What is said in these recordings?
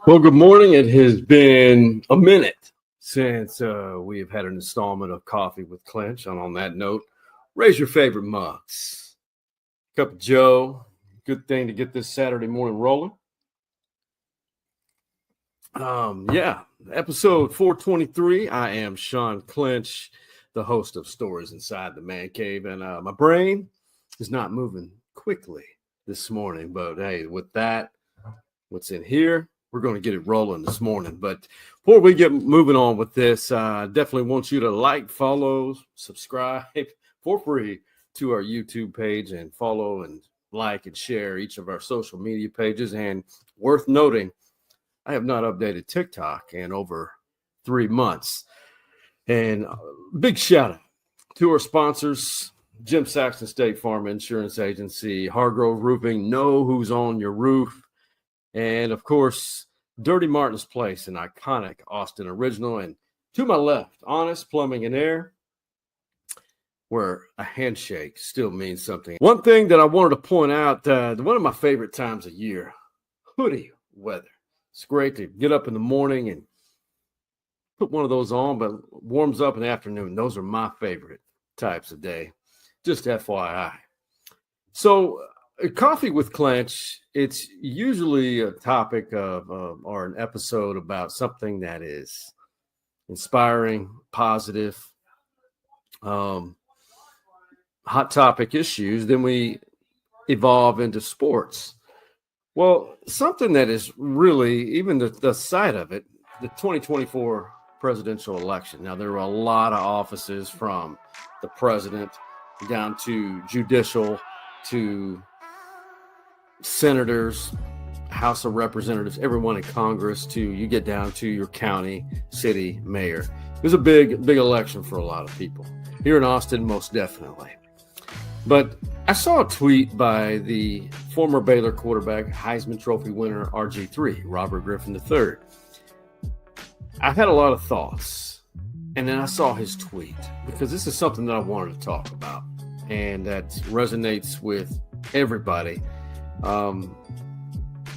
Well, good morning. It has been a minute since we have had an installment of Coffee with Clynch. And on that note, raise your favorite mugs. Cup of Joe. Good thing to get this Saturday morning rolling. Episode 423. I am Sean Clynch, the host of Stories Inside the Man Cave. And my brain is not moving quickly this morning. But hey, with that, what's in here? We're going to get it rolling this morning. But before we get moving on with this, I definitely want you to like, follow, subscribe for free to our YouTube page and follow and like and share each of our social media pages. And worth noting, I have not updated TikTok in over 3 months. And big shout out to our sponsors, Saxton State Farm Insurance Agency, Hargrove Roofing, know who's on your roof. And, of course, Dirty Martin's Place, an iconic Austin original. And to my left, Honest Plumbing and Air, where a handshake still means something. One thing that I wanted to point out, one of my favorite times of year, hoodie weather. It's great to get up in the morning and put one of those on, but warms up in the afternoon. Those are my favorite types of day. Just FYI. So, Coffee with Clynch, it's usually a topic of or an episode about something that is inspiring, positive, hot topic issues. Then we evolve into sports. Well, something that is really, even the side of it, the 2024 presidential election. Now, there are a lot of offices from the president down to judicial to senators, House of Representatives, everyone in Congress, to you get down to your county, city, mayor. It was a big election for a lot of people. Here in Austin, most definitely. But I saw a tweet by the former Baylor quarterback, Heisman Trophy winner, RG3, Robert Griffin III. I had a lot of thoughts, and then I saw his tweet because this is something that I wanted to talk about, and that resonates with everybody.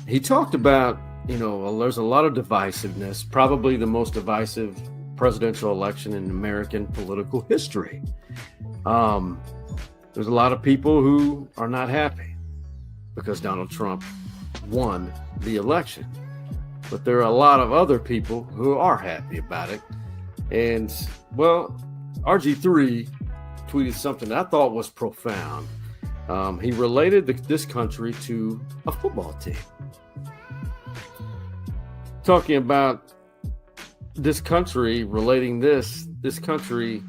He talked about, there's a lot of divisiveness, probably the most divisive presidential election in American political history. There's a lot of people who are not happy because Donald Trump won the election. But there are a lot of other people who are happy about it. And, well, RG3 tweeted something that I thought was profound. He related this country to a football team. Talking about this country, relating this country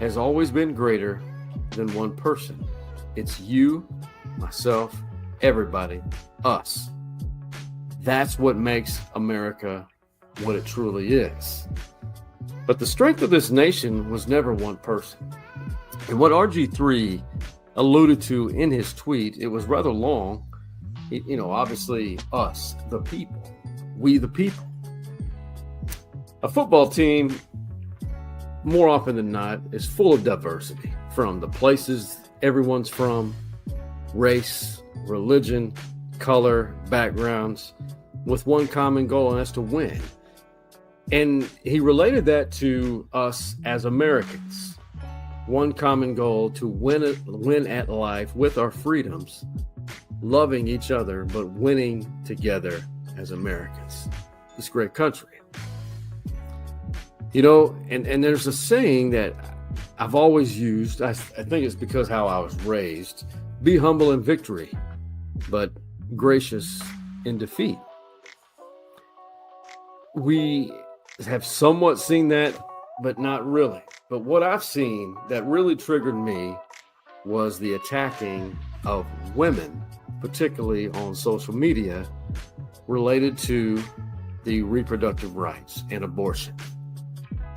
has always been greater than one person. It's you, myself, everybody, us. That's what makes America what it truly is. But the strength of this nation was never one person. And what RG3 alluded to in his tweet, it was rather long, obviously us, the people, we the people. A football team, more often than not, is full of diversity from the places everyone's from, race, religion, color, backgrounds, with one common goal, and that's to win. And he related that to us as Americans. One common goal, to win at life with our freedoms, loving each other, but winning together as Americans. This great country. And there's a saying that I've always used. I think it's because how I was raised. Be humble in victory, but gracious in defeat. We have somewhat seen that, but not really. But what I've seen that really triggered me was the attacking of women, particularly on social media, related to the reproductive rights and abortion.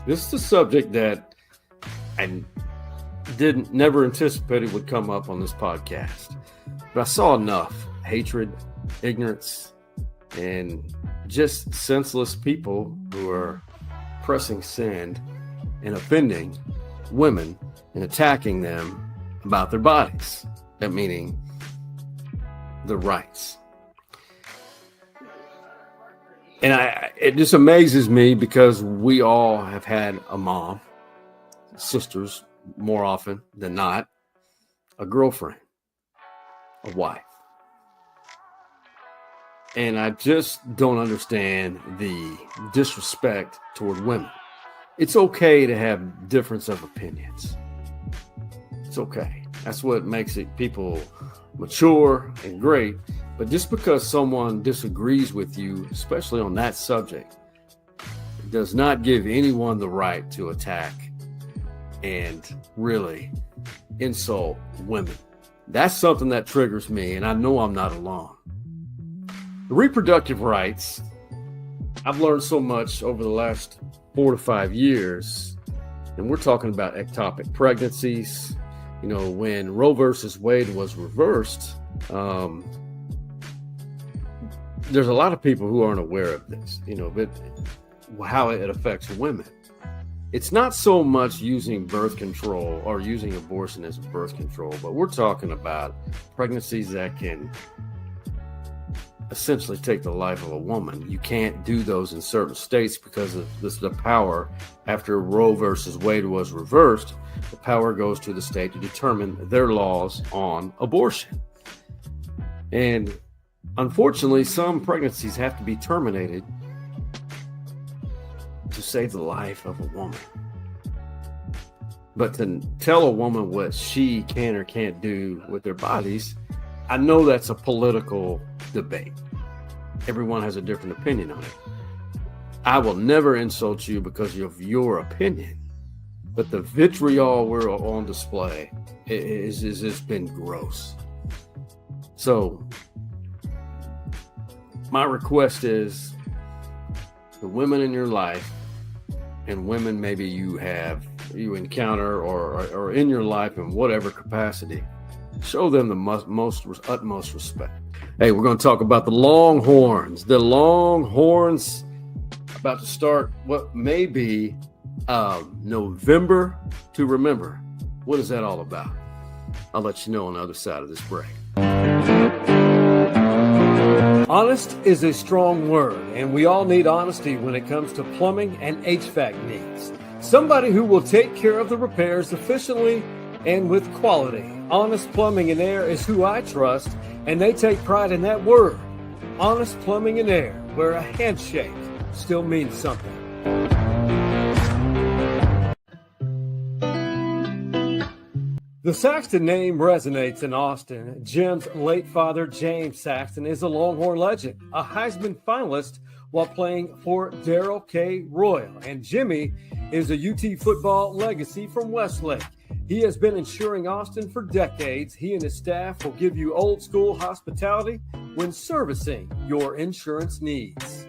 This is a subject that I never anticipated would come up on this podcast. But I saw enough hatred, ignorance, and just senseless people who are pressing sand and offending women and attacking them about their bodies, that meaning the rights. And it just amazes me because we all have had a mom, sisters more often than not, a girlfriend, a wife. And I just don't understand the disrespect toward women. It's okay to have difference of opinions. It's okay. That's what makes it people mature and great. But just because someone disagrees with you, especially on that subject, does not give anyone the right to attack and really insult women. That's something that triggers me, and I know I'm not alone. The reproductive rights, I've learned so much over the last 4 to 5 years, and we're talking about ectopic pregnancies. You know, when Roe versus Wade was reversed, there's a lot of people who aren't aware of this, you know, but how it affects women. It's not so much using birth control or using abortion as birth control, but we're talking about pregnancies that can essentially take the life of a woman. You can't do those in certain states because of the power. After Roe versus Wade was reversed, the power goes to the state to determine their laws on abortion. And unfortunately, some pregnancies have to be terminated to save the life of a woman. But to tell a woman what she can or can't do with their bodies, I know that's a political debate. Everyone has a different opinion on it. I will never insult you because of your opinion, but the vitriol we're on display is just been gross. So my request is the women in your life and women maybe you encounter or in your life in whatever capacity, show them the utmost respect. Hey, we're going to talk about the Longhorns. The Longhorns about to start what may be November to Remember. What is that all about? I'll let you know on the other side of this break. Honest is a strong word, and we all need honesty when it comes to plumbing and HVAC needs. Somebody who will take care of the repairs efficiently and with quality. Honest Plumbing and Air is who I trust, and they take pride in that word. Honest Plumbing and Air, where a handshake still means something. The Saxton name resonates in Austin. Jim's late father, James Saxton, is a Longhorn legend, a Heisman finalist while playing for Darrell K. Royal. And Jimmy is a UT football legacy from Westlake. He has been insuring Austin for decades. He and his staff will give you old school hospitality when servicing your insurance needs.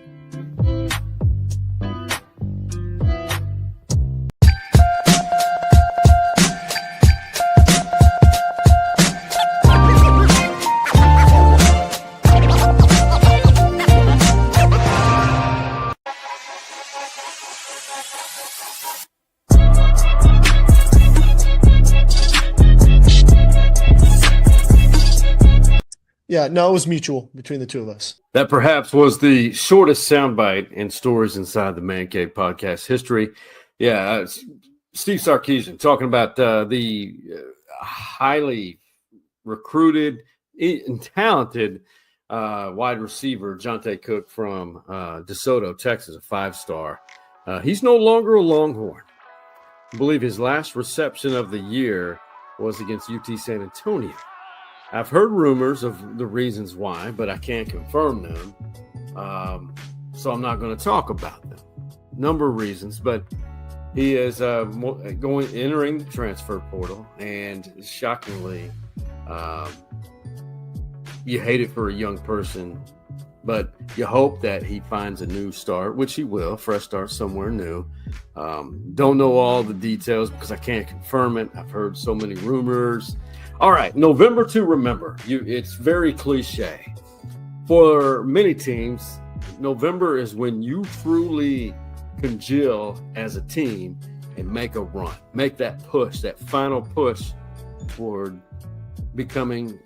Yeah, no, it was mutual between the two of us. That perhaps was the shortest soundbite in Stories Inside the Man Cave podcast history. Yeah, Steve Sarkisian talking about the highly recruited and talented wide receiver, Jonte Cook from DeSoto, Texas, a 5-star. He's no longer a Longhorn. I believe his last reception of the year was against UT San Antonio. I've heard rumors of the reasons why, but I can't confirm them. So I'm not going to talk about them. Number of reasons, but he is entering the transfer portal, and shockingly, you hate it for a young person, but you hope that he finds a new start, which he will, fresh start somewhere new. Don't know all the details because I can't confirm it. I've heard so many rumors. All right, November to remember. It's very cliche. For many teams, November is when you truly congeal as a team and make a run. Make that push, that final push toward becoming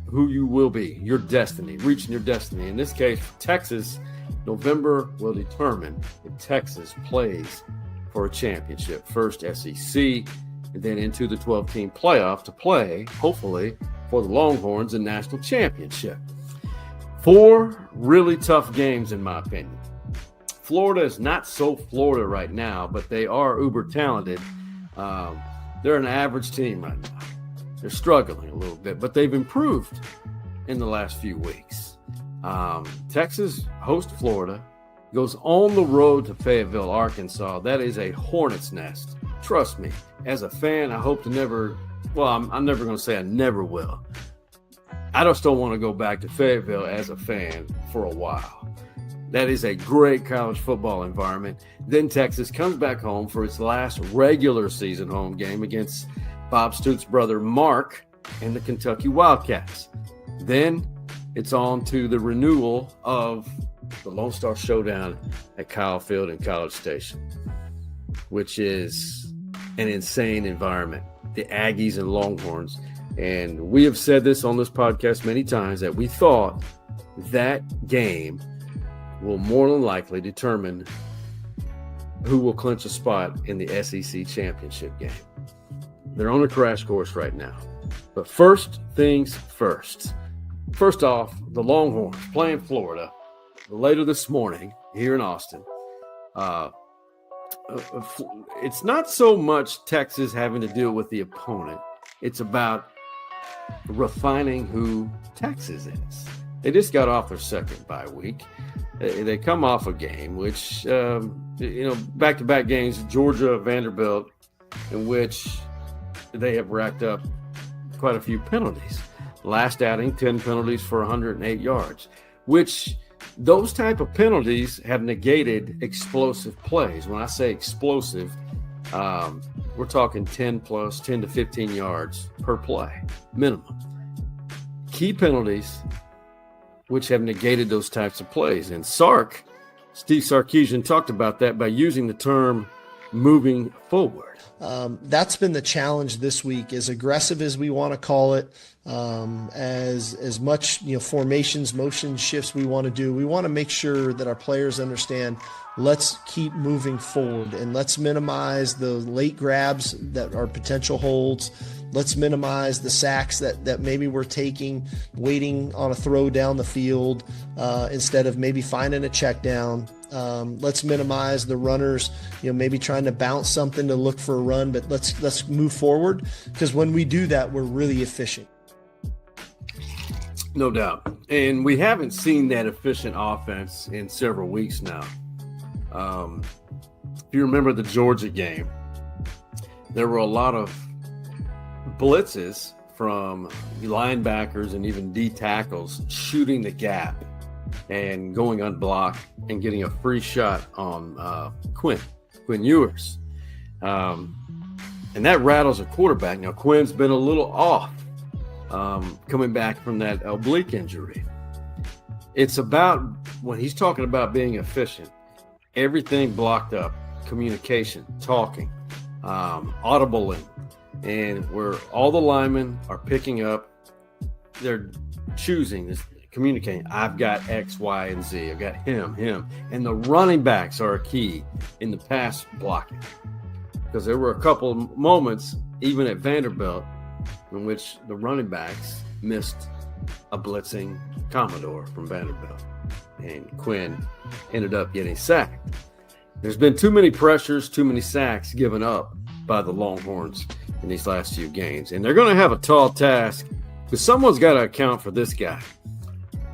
who you will be, your destiny, reaching your destiny. In this case, Texas, November will determine if Texas plays for a championship. First SEC, and then into the 12-team playoff to play, hopefully, for the Longhorns in national championship. 4 really tough games, in my opinion. Florida is not so Florida right now, but they are uber talented. They're an average team right now. They're struggling a little bit, but they've improved in the last few weeks. Texas hosts Florida, goes on the road to Fayetteville, Arkansas. That is a hornet's nest. Trust me, as a fan, I hope to never, well, I'm never going to say I never will. I just don't want to go back to Fayetteville as a fan for a while. That is a great college football environment. Then Texas comes back home for its last regular season home game against Bob Stoop's brother Mark and the Kentucky Wildcats. Then it's on to the renewal of the Lone Star Showdown at Kyle Field in College Station, which is an insane environment. The Aggies and Longhorns. And we have said this on this podcast many times that we thought that game will more than likely determine who will clinch a spot in the SEC championship game. They're on a crash course right now. But first things first. First off, the Longhorns playing Florida later this morning here in Austin. It's not so much Texas having to deal with the opponent. It's about refining who Texas is. They just got off their second bye week. They come off a game, which, back-to-back games, Georgia, Vanderbilt, in which they have racked up quite a few penalties. Last outing, 10 penalties for 108 yards, which those type of penalties have negated explosive plays. When I say explosive, we're talking 10 to 15 yards per play, minimum. Key penalties which have negated those types of plays. And Steve Sarkisian talked about that by using the term moving forward. That's been the challenge this week, as aggressive as we want to call it, as much formations, motion shifts we want to do. We want to make sure that our players understand, let's keep moving forward and let's minimize the late grabs that are potential holds. Let's minimize the sacks that maybe we're taking, waiting on a throw down the field instead of maybe finding a check down. Let's minimize the runners, maybe trying to bounce something to look for a run, but let's move forward, because when we do that, we're really efficient. No doubt. And we haven't seen that efficient offense in several weeks now. If you remember the Georgia game, there were a lot of blitzes from linebackers and even D tackles shooting the gap and going unblocked and getting a free shot on Quinn Ewers. And that rattles a quarterback. Now, Quinn's been a little off coming back from that oblique injury. It's about, when he's talking about being efficient, everything blocked up, communication, talking, audibling, and where all the linemen are picking up, they're choosing this, communicating. I've got X, Y, and Z. I've got him. And the running backs are a key in the pass blocking, because there were a couple of moments, even at Vanderbilt, in which the running backs missed a blitzing Commodore from Vanderbilt, and Quinn ended up getting sacked. There's been too many pressures, too many sacks given up by the Longhorns in these last few games, and they're going to have a tall task, because someone's got to account for this guy.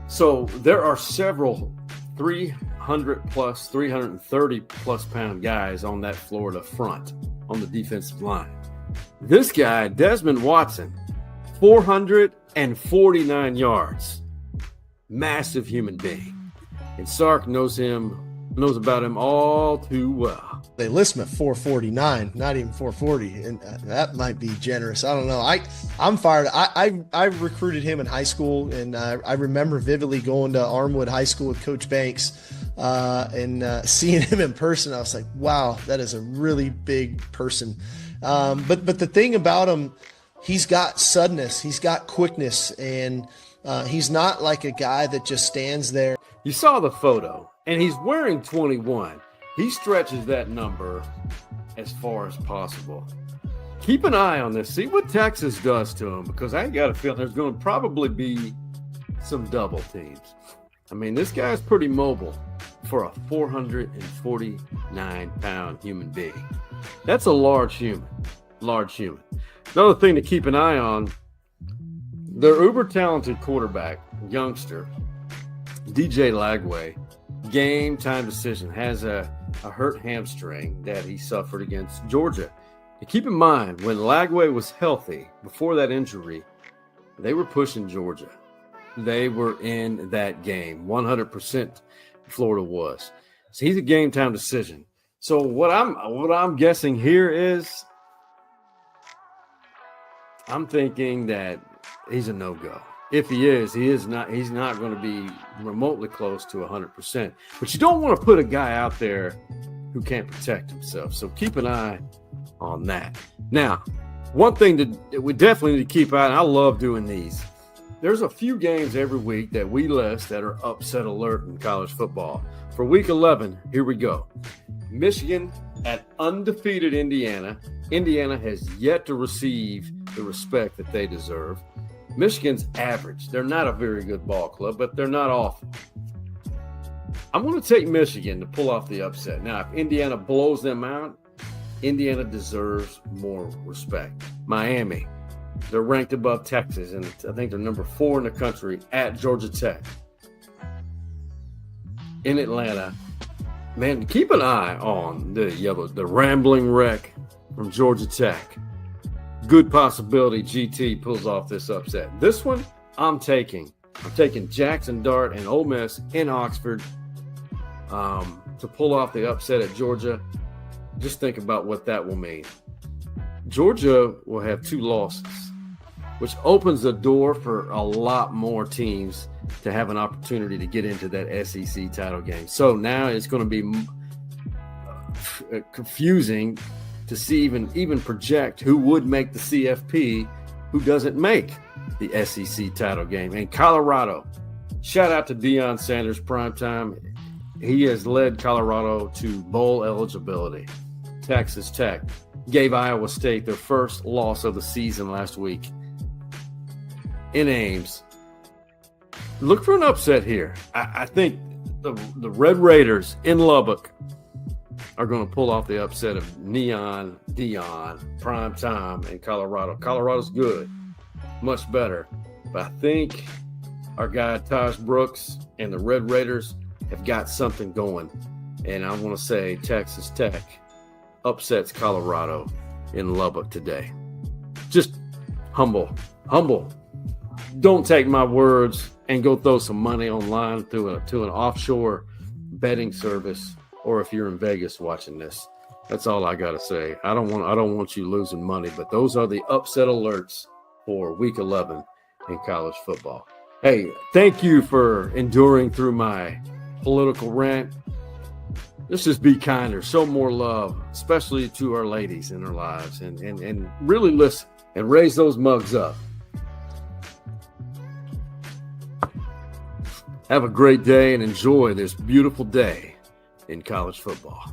So there are several 300-plus, 330-plus pound guys on that Florida front on the defensive line. This guy, Desmond Watson, 449 yards. Massive human being. And Sark knows about him all too well. They list him at 449, not even 440, and that might be generous. I don't know. I'm fired. I recruited him in high school, and I remember vividly going to Armwood High School with Coach Banks and seeing him in person. I was like, wow, that is a really big person. But the thing about him, he's got suddenness, he's got quickness, and he's not like a guy that just stands there. You saw the photo, and he's wearing 21. He stretches that number as far as possible. Keep an eye on this. See what Texas does to him, because I got a feeling there's going to probably be some double teams. I mean, this guy's pretty mobile for a 449-pound human being. That's a large human. Large human. Another thing to keep an eye on, their uber-talented quarterback, youngster, DJ Lagway, game time decision, has a hurt hamstring that he suffered against Georgia. And keep in mind, when Lagway was healthy before that injury, they were pushing Georgia. They were in that game. 100% Florida was. So he's a game time decision. So what I'm guessing here is, I'm thinking that he's a no-go. If he is, he's not going to be remotely close to 100%. But you don't want to put a guy out there who can't protect himself. So keep an eye on that. Now, one thing that we definitely need to keep out, and I love doing these, there's a few games every week that we list that are upset alert in college football. For week 11, here we go. Michigan at undefeated Indiana. Indiana has yet to receive the respect that they deserve. Michigan's average. They're not a very good ball club, but they're not awful. I'm going to take Michigan to pull off the upset. Now, if Indiana blows them out, Indiana deserves more respect. Miami, they're ranked above Texas, and I think they're number 4 in the country at Georgia Tech. In Atlanta, man, keep an eye on the rambling wreck from Georgia Tech. Good possibility GT pulls off this upset. This one, I'm taking Jackson Dart and Ole Miss in Oxford to pull off the upset at Georgia. Just think about what that will mean. Georgia will have 2 losses, which opens the door for a lot more teams to have an opportunity to get into that SEC title game. So now it's going to be confusing to see even project who would make the CFP, who doesn't make the SEC title game. And Colorado, shout out to Deion Sanders primetime. He has led Colorado to bowl eligibility. Texas Tech gave Iowa State their first loss of the season last week in Ames. Look for an upset here. I think the Red Raiders in Lubbock are going to pull off the upset of Neon, Deion, Prime Time, and Colorado. Colorado's good, much better. But I think our guy Taj Brooks and the Red Raiders have got something going. And I want to say Texas Tech upsets Colorado in Lubbock today. Just humble. Don't take my words and go throw some money online to an offshore betting service, or if you're in Vegas watching this. That's all I got to say. I don't want you losing money, but those are the upset alerts for week 11 in college football. Hey, thank you for enduring through my political rant. Let's just be kinder, show more love, especially to our ladies in our lives, and really listen and raise those mugs up. Have a great day and enjoy this beautiful day in college football.